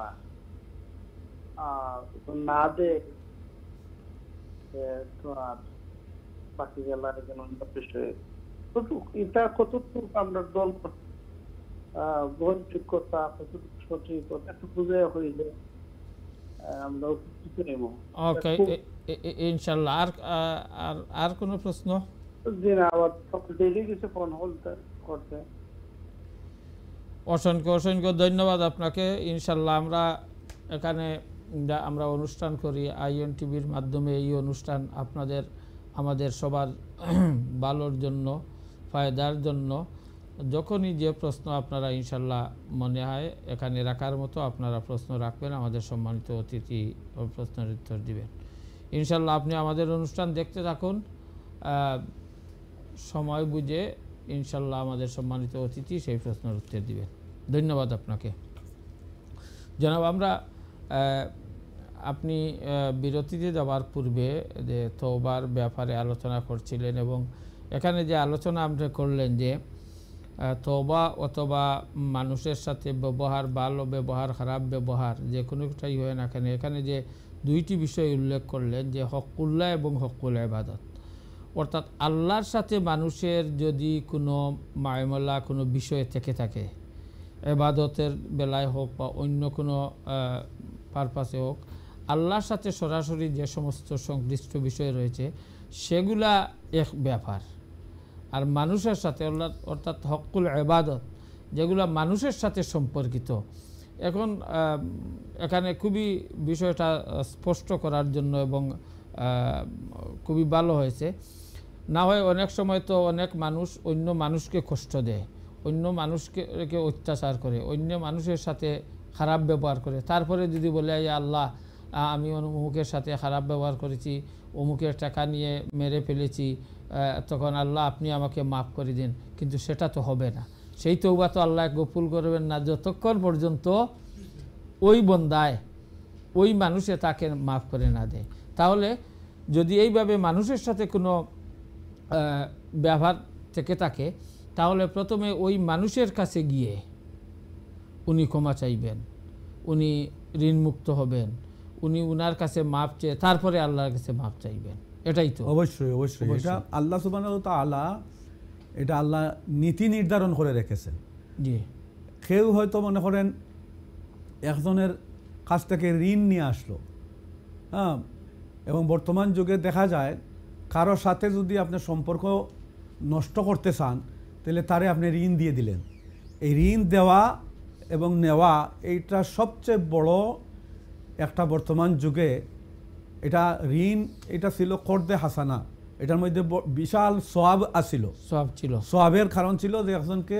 না দে তোমার বাকি গেলা বিষয়ে এটা কতটুকু আমরা দল গ্রহণযোগ্যতা কতটুকু সঠিক একটু বুঝে হইলে আমরা উপকৃত নেব। ওকে, ইনশাআল্লাহ। আর কোনো প্রশ্ন? জি না, আবার ডেইলি কিছু ফোন করতে অসংখ্য ধন্যবাদ আপনাকে। ইনশাল্লাহ আমরা এখানে আমরা অনুষ্ঠান করি আইএন টিভির মাধ্যমে। এই অনুষ্ঠান আপনাদের আমাদের সবার ভালোর জন্য, ফায়দার জন্য। যখনই যে প্রশ্ন আপনারা ইনশাল্লাহ মনে হয় এখানে রাখার মতো আপনারা প্রশ্ন রাখবেন, আমাদের সম্মানিত অতিথি প্রশ্নের উত্তর দিবেন ইনশাল্লাহ। আপনি আমাদের অনুষ্ঠান দেখতে থাকুন, সময় বুঝে ইনশাল্লাহ আমাদের সম্মানিত অতিথি সেই প্রশ্নের উত্তর দিবেন। ধন্যবাদ আপনাকে। জনাব, আমরা আপনি বিরতিতে যাওয়ার পূর্বে যে তওবার ব্যাপারে আলোচনা করছিলেন এবং এখানে যে আলোচনা আপনি করলেন যে তওবা অথবা মানুষের সাথে ব্যবহার, ভালো ব্যবহার, খারাপ ব্যবহার, যে কোনোটাই হয় না কেন, এখানে যে দুইটি বিষয় উল্লেখ করলেন যে হকুল্লাহ এবং হকুল ইবাদত, অর্থাৎ আল্লাহর সাথে মানুষের যদি কোনো মায়মলা, কোনো বিষয় থেকে থাকে, ইবাদতের বেলায় হোক বা অন্য কোনো পারপাসে হোক, আল্লাহর সাথে সরাসরি যে সমস্ত সংশ্লিষ্ট বিষয় রয়েছে সেগুলা এক ব্যাপার। আর মানুষের সাথে অর্থাৎ হকুল ইবাদত যেগুলো মানুষের সাথে সম্পর্কিত। এখন এখানে খুবই বিষয়টা স্পষ্ট করার জন্য এবং খুবই ভালো হয়েছে। না হয় অনেক সময় তো অনেক মানুষ অন্য মানুষকে কষ্ট দেয়, অন্য মানুষকে অত্যাচার করে, অন্য মানুষের সাথে খারাপ ব্যবহার করে, তারপরে যদি বলে আল্লাহ আমি অমুকের সাথে খারাপ ব্যবহার করেছি, অমুকের টাকা নিয়ে মেরে ফেলেছি, তখন আল্লাহ আপনি আমাকে মাফ করে দিন, কিন্তু সেটা তো হবে না। সেই তওবা তো আল্লাহ কবুল করবেন না যতক্ষণ পর্যন্ত ওই বন্দায় ওই মানুষে তাকে মাফ করে না দেয়। তাহলে যদি এইভাবে মানুষের সাথে কোনো ব্যবহার থেকে থাকে, তাহলে প্রথমে ওই মানুষের কাছে গিয়ে উনি ক্ষমা চাইবেন, উনি ঋণমুক্ত হবেন, উনি উনার কাছে মাপ চেয়ে তারপরে আল্লাহর কাছে মাপ চাইবেন। এটাই তো অবশ্যই অবশ্যই এটা আল্লাহ সুবহানাহু ওয়া তাআলা এটা আল্লাহ নীতি নির্ধারণ করে রেখেছেন। জি, কেউ হয়তো মনে করেন একজনের কাছ থেকে ঋণ নিয়ে আসলো, হ্যাঁ, এবং বর্তমান যুগে দেখা যায় কারোর সাথে যদি আপনি সম্পর্ক নষ্ট করতে চান তাহলে তারে আপনি ঋণ দিয়ে দিলেন। এই ঋণ দেওয়া এবং নেওয়া এইটা সবচেয়ে বড় একটা বর্তমান যুগে এটা ঋণ, এটা ছিল কর্দে হাসানা, এটার মধ্যে বিশাল সওয়াব আছিল, সওয়াবের কারণ ছিল যে একজনকে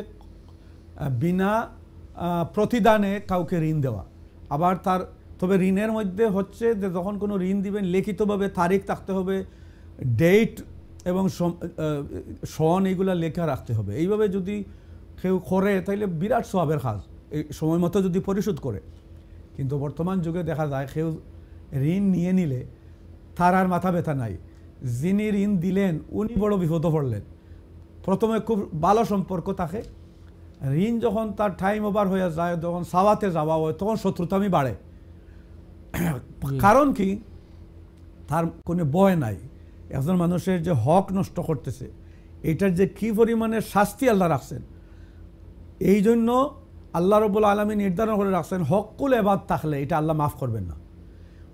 বিনা প্রতিদানে কাউকে ঋণ দেওয়া। আবার তার তবে ঋণের মধ্যে হচ্ছে যে যখন কোনো ঋণ দিবেন লিখিতভাবে তারিখ থাকতে হবে, ডেট এবং সন এইগুলা লেখা রাখতে হবে। এইভাবে যদি কেউ করে তাইলে বিরাট সওয়াবের কাজ, এই সময় মতো যদি পরিশোধ করে। কিন্তু বর্তমান যুগে দেখা যায় কেউ ঋণ নিয়ে নিলে তার আর মাথা ব্যথা নাই, যিনি ঋণ দিলেন উনি বড় বিপদ পড়লেন। প্রথমে খুব ভালো সম্পর্ক থাকে, ঋণ যখন তার টাইম ওভার হয়ে যায়, যখন সাওয়াতে যাওয়া হয় তখন শত্রুতামি বাড়ে। কারণ কি, তার কোনো ভয় নাই, একজন মানুষের যে হক নষ্ট করতেছে এটার যে কি পরিমাণে শাস্তি আল্লাহ রাখছেন। এই জন্য আল্লাহ রাব্বুল আলামিন নির্ধারণ করে রাখছেন হকুল ইবাদ থাকলে এটা আল্লাহ মাফ করবেন না।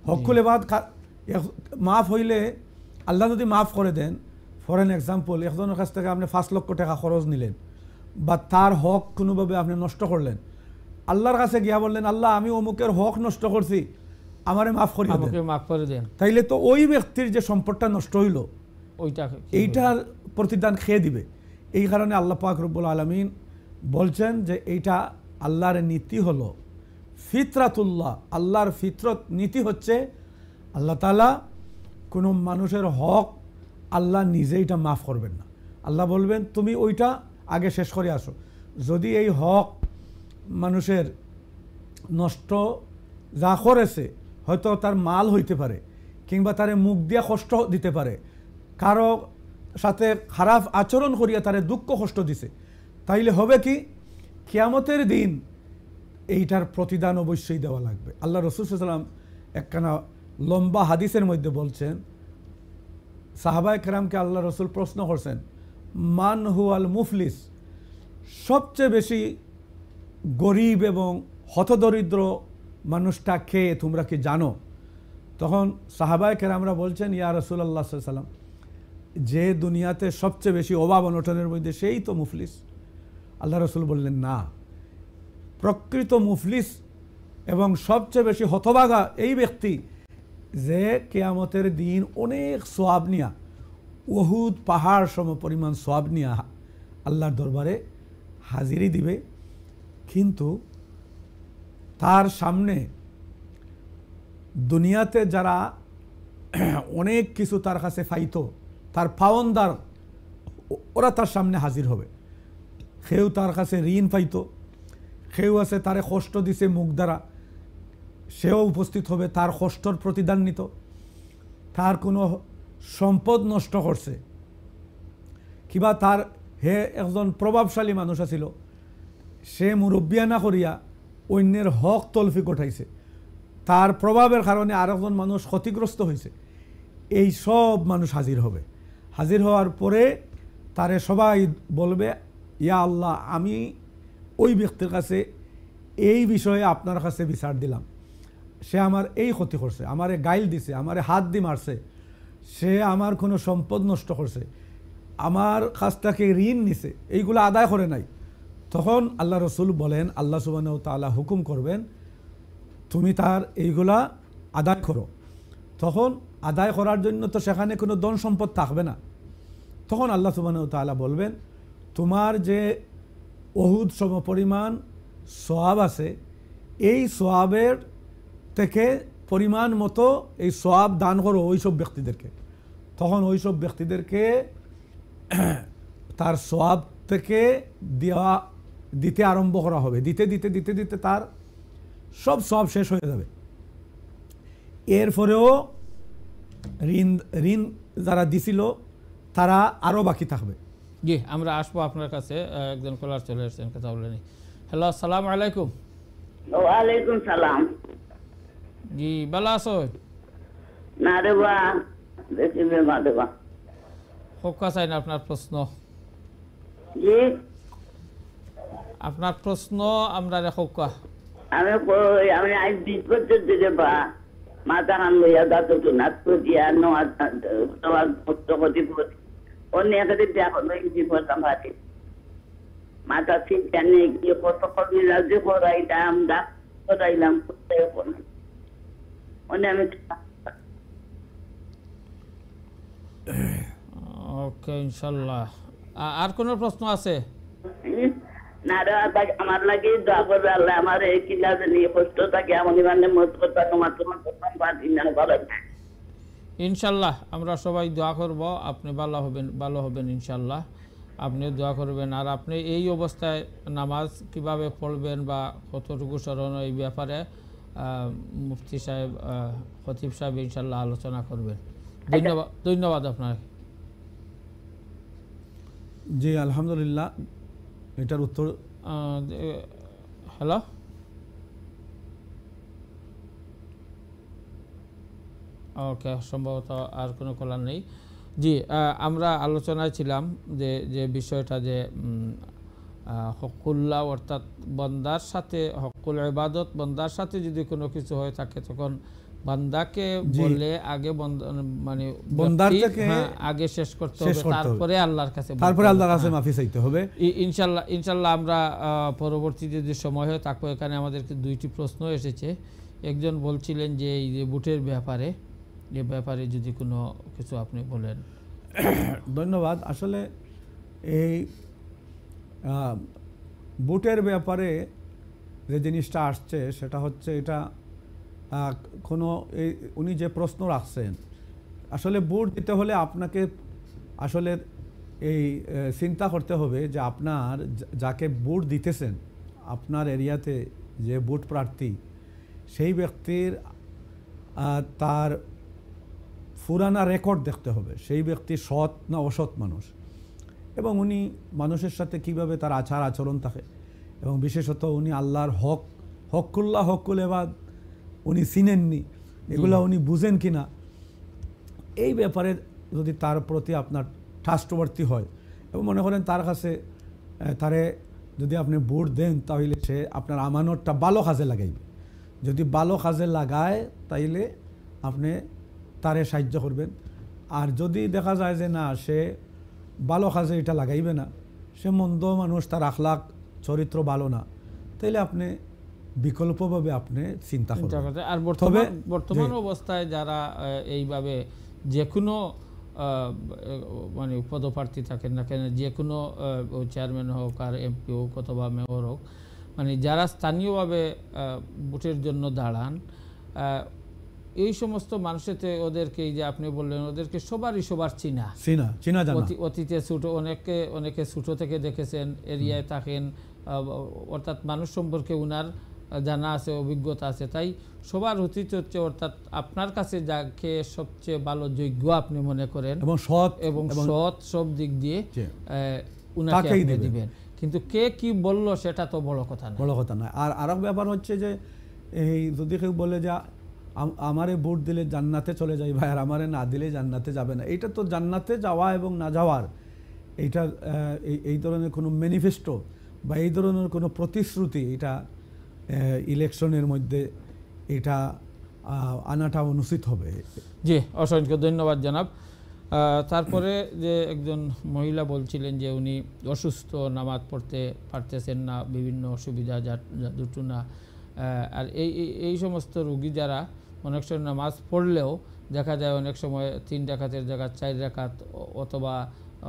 হকুল ইবাদ মাফ হইলে আল্লাহ যদি মাফ করে দেন, ফর এন এক্সাম্পল, একজনের কাছ থেকে আপনি 5 লক্ষ টাকা খরচ নিলেন বা তার হক কোনোভাবে আপনি নষ্ট করলেন, আল্লাহর কাছে গিয়া বললেন আল্লাহ আমি অমুকের হক নষ্ট করছি, আমারে মাফ করে দেন, তাইলে তো ওই ব্যক্তির যে সম্পদটা নষ্ট হইল এইটার প্রতিদান খেয়ে দিবে। এই কারণে আল্লাহ পাক রব্বুল আলামিন বলছেন যে এইটা আল্লাহর নীতি হলো ফিতরাতুল্লাহ, আল্লাহর ফিতরত নীতি হচ্ছে আল্লাহ তাআলা কোনো মানুষের হক আল্লাহ নিজে এটা মাফ করবেন না। আল্লাহ বলবেন তুমি ওইটা আগে শেষ করে আসো। যদি এই হক মানুষের নষ্ট যা করেছে, হয়তো তার মাল হইতে পারে কিংবা তারে মুখ দিয়া কষ্ট দিতে পারে, কারো সাথে খারাপ আচরণ করিয়া তারে দুঃখ কষ্ট দিছে, তাইলে হবে কি কিয়ামতের দিন এইটার প্রতিদান অবশ্যই দেওয়া লাগবে। আল্লাহ রাসূল সাল্লাল্লাহু আলাইহি ওয়াসাল্লাম একখানা লম্বা হাদিসের মধ্যে বলছেন, সাহাবায়ে কেরামকে আল্লাহ রাসূল প্রশ্ন করছেন মান হুয়াল মুফলিস, সবচেয়ে বেশি গরিব এবং হতদরিদ্র মানুষটা কে তোমরা কি জানো? তখন সাহাবায়ে কেরামরা বলছেন ইয়া রাসূলুল্লাহ সাল্লাল্লাহু আলাইহি ওয়াসাল্লাম, যে দুনিয়াতে সবচেয়ে বেশি অভাব অনটনের মধ্যে সেই তো মুফলিস। আল্লাহ রাসূল বললেন না, প্রকৃত মুফলিস এবং সবচেয়ে বেশি হতভাগা এই ব্যক্তি যে কিয়ামতের দিন অনেক সওয়াব নিয়া, উহুদ পাহাড় সম পরিমাণ সওয়াব নিয়া আল্লাহর দরবারে হাজিরি দিবে, কিন্তু তার সামনে দুনিয়াতে যারা অনেক কিছু তার কাছে পাইতো, তার পাওনদার, ওরা তার সামনে হাজির হবে। কেউ তার কাছে ঋণ পাইতো, কেউ আছে তারে কষ্ট দিছে মুখ দ্বারা, সেও উপস্থিত হবে, তার কষ্টর প্রতিদান নিত। তার কোনো সম্পদ নষ্ট করছে কিবা তার হে একজন প্রভাবশালী মানুষ আছিল, সে মুরব্বিয়ানা করিয়া অন্যের হক তলফি উঠাইছে, তার প্রভাবের কারণে আরেকজন মানুষ ক্ষতিগ্রস্ত হয়েছে, এই সব মানুষ হাজির হবে। হাজির হওয়ার পরে তারে সবাই বলবে, ইয়া আল্লাহ, আমি ওই ব্যক্তির কাছে এই বিষয়ে আপনার কাছে বিচার দিলাম, সে আমার এই ক্ষতি করছে, আমারে গাইল দিছে, আমারে হাত দিয়ে মারছে, সে আমার কোনো সম্পদ নষ্ট করছে, আমার কাছ থেকে ঋণ নিছে, এইগুলো আদায় করে নাই। তখন আল্লাহ রসুল বলেন, আল্লাহ সুবহানাহু ওয়া তাআলা হুকুম করবেন, তুমি তার এইগুলা আদায় করো। তখন আদায় করার জন্য তো সেখানে কোনো ধন সম্পদ থাকবে না। তখন আল্লাহ সুবহানাহু ওয়া তাআলা বলবেন, তোমার যে উহুদ সমপরিমাণ সওয়াব আছে, এই সওয়াবের থেকে পরিমাণ মতো এই সওয়াব দান করো ওই সব ব্যক্তিদেরকে। তখন ওই সব ব্যক্তিদেরকে তার সওয়াব থেকে দিতে আরম্ভ করা হবে। দিতে দিতে দিতে দিতে তার সব সওয়াব শেষ হয়ে যাবে। এরপরেও ঋণ যারা দিছিল তারা আরও বাকি থাকবে। জি, আমরা আসবো আপনার কাছে। একজন কলার চলে এসেছেন, কথা বলেনি। হ্যালো, আসসালামু আলাইকুম। ওয়ালাইকুম সালাম। জি, ভালো আছো? না রে বা, বেশি বেমা দেবা। হোকা চাই না আপনার প্রশ্ন? জি, আপনার প্রশ্ন আমরা রে হোকা। আমি আজ 20 বছর ধরে বা মাথা হান লইয়া দাঁত নাচ করিয়া নেওয়ার ক্ষতি করি অন্য একাতে বিয়া করলো করতাম ভাতি মাথা চিন্তা নেই গিয়ে কত কবি রাজ্য করাইলাম ডাক করাইলাম করতে অন্য আমি ওকে, ইনশাল্লাহ। আর কোনো প্রশ্ন আছে? না রে, আমার লাগে দোয়া করবে আল্লাহ, আমার এই কিলা নিয়ে কষ্ট থাকে এমনই মানে মত করতে তোমার তোমার প্রথম পারি না ভালো না। ইনশাল্লাহ আমরা সবাই দোয়া করব, আপনি ভালো হবেন ইনশাল্লাহ। আপনি দোয়া করবেন। আর আপনি এই অবস্থায় নামাজ কিভাবে পড়বেন বা কতটুকু স্মরণ, এই ব্যাপারে মুফতি সাহেব, খতিব সাহেব ইনশাল্লাহ আলোচনা করবেন। ধন্যবাদ আপনাকে। জি, আলহামদুলিল্লাহ। এটার উত্তর, হ্যালো, ওকে, সম্ভবত আর কোনো কলার নেই। জি, আমরা আলোচনায় ছিলাম যে বিষয়টা যে হকুল্লাহ, অর্থাৎ বন্দার সাথে হকুল ইবাদত, বন্দার সাথে যদি কোনো কিছু হয়ে থাকে তখন বান্দাকে বলে আগে মানে বন্দার থেকে আগে শেষ করতে হবে, তারপরে আল্লাহর কাছে মাফি চাইতে হবে ইনশাল্লাহ। আমরা পরবর্তী যদি সময় হয় তারপর এখানে আমাদেরকে 2টি প্রশ্ন এসেছে। একজন বলছিলেন যে এই যে বুটের ব্যাপারে, এ ব্যাপারে যদি কোনো কিছু আপনি বলেন। ধন্যবাদ। আসলে এই বুটের ব্যাপারে যে জিনিসটা আসছে সেটা হচ্ছে, এটা কোনো উনি যে প্রশ্ন রাখছেন, আসলে বুট দিতে হলে আপনাকে আসলে এই চিন্তা করতে হবে যে আপনার যাকে বুট দিতেছেন, আপনার এরিয়াতে যে বুট প্রার্থী, সেই ব্যক্তির তার পুরানা রেকর্ড দেখতে হবে, সেই ব্যক্তি সৎ না অসৎ মানুষ, এবং উনি মানুষের সাথে কিভাবে তার আচার আচরণ থাকে, এবং বিশেষত উনি আল্লাহর হকুল এবাদ উনি চিনেননি, এগুলো উনি বুঝেন কিনা, এই ব্যাপারে যদি তার প্রতি আপনার ট্রাস্টওয়ার্থী হয় এবং মনে করেন তার কাছে তারে যদি আপনি ভোট দেন, তাহলে সে আপনার আমানতটা ভালো কাজে লাগাইবে। যদি ভালো কাজে লাগায় তাইলে আপনি তারে সাহায্য করবেন। আর যদি দেখা যায় যে না, সে ভালো কাজে এটা লাগাইবে না, সে মন্দ মানুষ, তার আখলাক চরিত্র ভালো না, তাইলে আপনি বিকল্পভাবে আপনি চিন্তা করবেন। আর বর্তমান অবস্থায় যারা এইভাবে যে কোনো মানে পদপ্রার্থী থাকেন না কেন, যে কোনো চেয়ারম্যান হোক আর এমপি হোক অথবা মেয়র হোক, মানে যারা স্থানীয়ভাবে ভোটের জন্য দাঁড়ান, এই সমস্ত মানুষেতে ওদেরকে, যে আপনি বললেন, ওদেরকে সবার চিনা অতীতে ছোটো, অনেকে ছোটো থেকে দেখেছেন, এরিয়ায় থাকেন, অর্থাৎ মানুষ সম্পর্কে উনার জানা আছে, অভিজ্ঞতা আছে, তাই সবার উচিত হচ্ছে অর্থাৎ আপনার কাছে যাকে সবচেয়ে ভালো যোগ্য আপনি মনে করেন এবং সৎ সব দিক দিয়ে উনাকে আপনি দিবেন। কিন্তু কে কি বলল সেটা তো বড় কথা না। আর আরেক ব্যাপার হচ্ছে যে এই যদি কেউ বলে যে আমারে ভোট দিলে জান্নাতে চলে যাই ভাই, আর আমারে না দিলে জান্নাতে যাবে না, এটা তো জান্নাতে যাওয়া এবং না যাওয়ার এইটা এই ধরনের কোনো ম্যানিফেস্টো বা এই ধরনের কোনো প্রতিশ্রুতি এটা ইলেকশনের মধ্যে এটা আনাটা অনুচিত হবে। জি, অসংখ্য ধন্যবাদ জনাব। তারপরে যে একজন মহিলা বলছিলেন যে উনি অসুস্থ, নামাজ পড়তে পারতেছেন না, বিভিন্ন অসুবিধা দুটুনা, আর এই সমস্ত রোগী যারা অনেক সময় নামাজ পড়লেও দেখা যায় অনেক সময় 3 রাকাতের জায়গায় 4 রাকাত, অথবা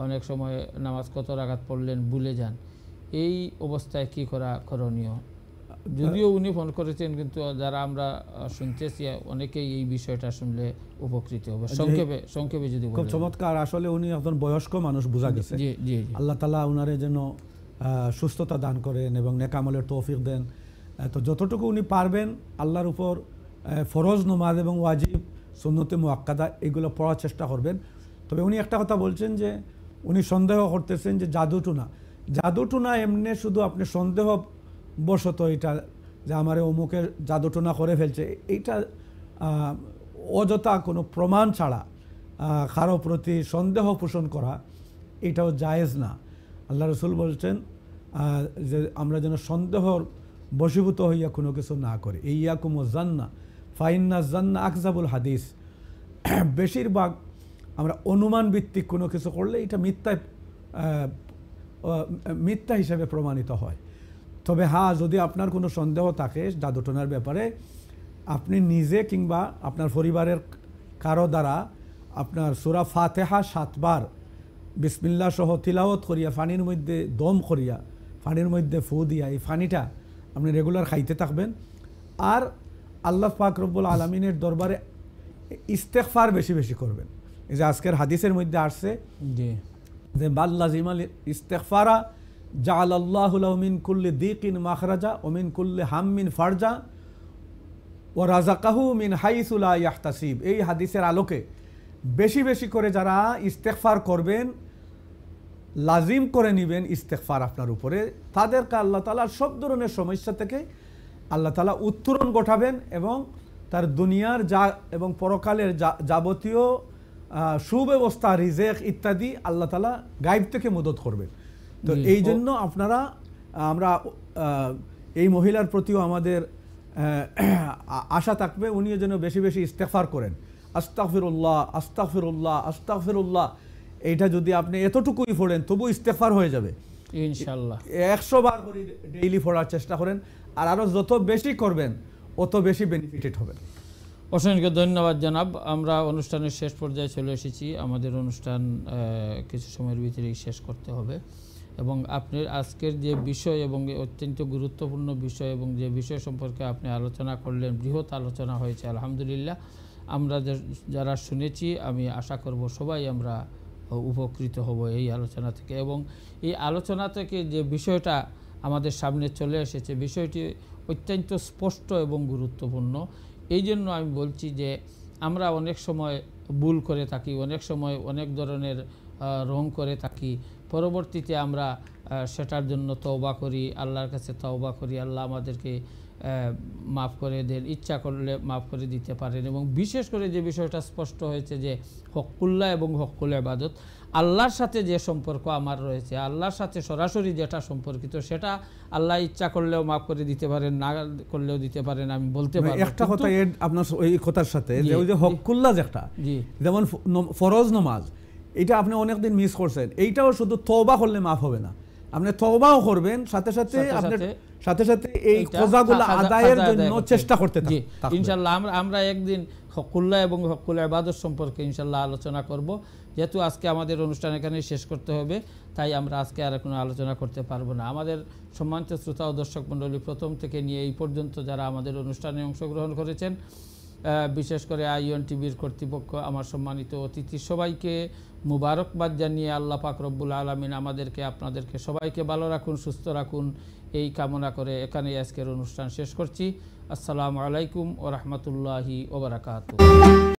অনেক সময় নামাজ কত রাকাত পড়লেন ভুলে যান, এই অবস্থায় কি করা করণীয়? যদিও উনি ফোন করেছেন, কিন্তু যারা আমরা শুনতেছি অনেকেই এই বিষয়টা শুনলে উপকৃত হবে। সংক্ষেপে যদি খুব চমৎকার। আসলে উনি একজন বয়স্ক মানুষ, বোঝা গেছে। আল্লাহ তাআলা উনারে যেন সুস্থতা দান করেন এবং নেক আমলের তৌফিক দেন। তো যতটুকু উনি পারবেন আল্লাহর উপর ফরজ নামাজ এবং ওয়াজিব সুন্নতে মুআক্কাদা এগুলো পড়ার চেষ্টা করবেন। তবে উনি একটা কথা বলছেন যে উনি সন্দেহ করতেছেন যে জাদুটুনা এমনি শুধু আপনি সন্দেহ বশত এটা যে আমার অমুকের জাদুটনা করে ফেলছে, এইটা অযথা কোনো প্রমাণ ছাড়া কারো প্রতি সন্দেহ পোষণ করা এটাও জায়েজ না। আল্লাহ রসুল বলছেন যে আমরা যেন সন্দেহর বশীভূত হইয়া কোনো কিছু না করি। ইয়াকুম জান্না ফাইন্না জান্না আকজাবুল হাদিস। বেশিরভাগ আমরা অনুমান ভিত্তিক কোনো কিছু করলে এটা মিথ্যা হিসেবে প্রমাণিত হয়। তবে হ্যাঁ, যদি আপনার কোনো সন্দেহ থাকে জাদুটনার ব্যাপারে, আপনি নিজে কিংবা আপনার পরিবারের কারো দ্বারা আপনার সূরা ফাতিহা 7 বার বিসমিল্লাহ সহ তিলাওয়াত করিয়া পানির মধ্যে দম করিয়া পানির মধ্যে ফু দিয়া এই পানিটা আপনি রেগুলার খাইতে থাকবেন। আর আল্লাহ পাক রব্বুল আলামিনের দরবারে ইস্তেগফার বেশি বেশি করবেন। এই যে আজকের হাদিসের মধ্যে আসছে যে বাল্লাজিমাল ইস্তেগফারা জাআলাল্লাহু লাহু মিন কুল্লি দিকিন মাখরাজা ওয়া মিন কুল্লি হাম্মিন ফারজা ওয়া রাযাকাহু মিন হাইসু লা ইয়াহতাসিব। এই হাদিসের আলোকে বেশি বেশি করে যারা ইস্তেগফার করবেন, লাজিম করে নেবেন ইস্তেগফার আপনার উপরে, তাদেরকে আল্লাহ তাআলা সব ধরনের সমস্যা থেকে আল্লাহ তাআলা উত্তরণ ঘটাবেন এবং তার দুনিয়ার এবং পরকালের যাবতীয় সুব্যবস্থা, রিজেক ইত্যাদি আল্লাহ তাআলা গায়েব থেকে মদত করবেন। তো এই জন্য আমরা এই মহিলার প্রতিও আমাদের আশা থাকবে উনিও যেন বেশি বেশি ইস্তেগফার করেন। আস্তাগফিরুল্লাহ আস্তাগফিরুল্লাহ আস্তাগফিরুল্লাহ, এইটা যদি আপনি এতটুকুই পড়েন তবু ইস্তেগফার হয়ে যাবে ইনশাআল্লাহ। 100 বার করে ডেইলি পড়ার চেষ্টা করেন, আর আরও যত বেশি করবেন অত বেশি বেনিফিটেড হবেন। অসংখ্য ধন্যবাদ জনাব। আমরা অনুষ্ঠানের শেষ পর্যায়ে চলে এসেছি। আমাদের অনুষ্ঠান কিছু সময়ের ভিতরেই শেষ করতে হবে, এবং আপনার আজকের যে বিষয় এবং অত্যন্ত গুরুত্বপূর্ণ বিষয় এবং যে বিষয় সম্পর্কে আপনি আলোচনা করলেন, বৃহৎ আলোচনা হয়েছে আলহামদুলিল্লাহ। আমরা যারা শুনেছি আমি আশা করব সবাই আমরা উপকৃত হব এই আলোচনা থেকে, এবং এই আলোচনা থেকে যে বিষয়টা আমাদের সামনে চলে এসেছে বিষয়টি অত্যন্ত স্পষ্ট এবং গুরুত্বপূর্ণ। এই জন্য আমি বলছি যে আমরা অনেক সময় ভুল করে থাকি, অনেক সময় অনেক ধরনের রং করে থাকি, পরবর্তীতে আমরা সেটার জন্য তওবা করি, আল্লাহর কাছে তওবা করি, আল্লাহ আমাদেরকে মাফ করে দেন, ইচ্ছা করলে মাফ করে দিতে পারেন। এবং বিশেষ করে যে বিষয়টা স্পষ্ট হয়েছে যে হকুল্লাহ এবং হকুল ইবাদত, আল্লাহর সাথে যে সম্পর্ক আমার রয়েছে, আল্লাহর সাথে সরাসরি যেটা সম্পর্কিত, সেটা আল্লাহ ইচ্ছা করলেও মাফ করে দিতে পারেন, না করলেও দিতে পারেন। আমি বলতে পারি একটা কথা আপনার এই কথার সাথে, যে ওই যে হকুল্লাহ যেটা, যেমন ফরজ নামাজ, এটা আপনি অনেকদিন মিস করছেন, এইটাও শুধু তওবা করলে মাফ হবে না, আপনি তওবাও করবেন, সাথে সাথে এই কজাগুলো আদায়ের জন্য চেষ্টা করতে থাকুন ইনশাআল্লাহ। আমরা একদিন হকুল্লাহ এবং হকুল ইবাদত সম্পর্কে ইনশাআল্লাহ আলোচনা করব। যেহেতু আজকে আমাদের অনুষ্ঠান এখানে শেষ করতে হবে, তাই আমরা আজকে আর কোনো আলোচনা করতে পারবো না। আমাদের সম্মানিত শ্রোতা ও দর্শক মণ্ডলী, প্রথম থেকে নিয়ে এই পর্যন্ত যারা আমাদের অনুষ্ঠানে অংশগ্রহণ করেছেন, বিশেষ করে আইয়ন টিভির কর্তৃপক্ষ, আমার সম্মানিত অতিথি, সবাইকে মুবারকবাদ জানিয়ে আল্লাহ পাক রব্বুল আলামিন আমাদেরকে আপনাদেরকে সবাইকে ভালো রাখুন, সুস্থ রাখুন, এই কামনা করে এখানেই আজকের অনুষ্ঠান শেষ করছি। আসসালামু আলাইকুম ওয়া রাহমাতুল্লাহি ওয়া বারাকাতুহু।